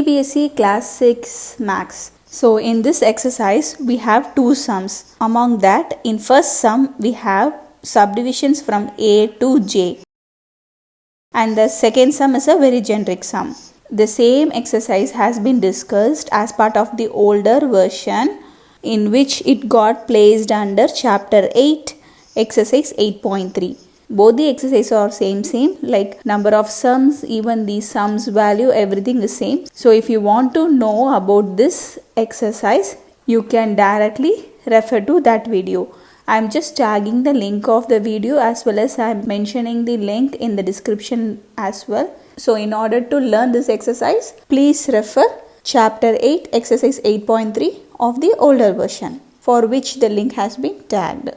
CBSE Class 6 Maths. So in this exercise we have two sums. Among that, in first sum we have subdivisions from A to J. And the second sum is a very generic sum. The same exercise has been discussed as part of the older version, in which it got placed under chapter 8, exercise 8.3. Both the exercises are same like number of sums, even the sums value, everything is same. So if you want to know about this exercise, you can directly refer to that video. I am just tagging the link of the video as well as I am mentioning the link in the description as well. So in order to learn this exercise, please refer chapter 8 exercise 8.3 of the older version, for which the link has been tagged.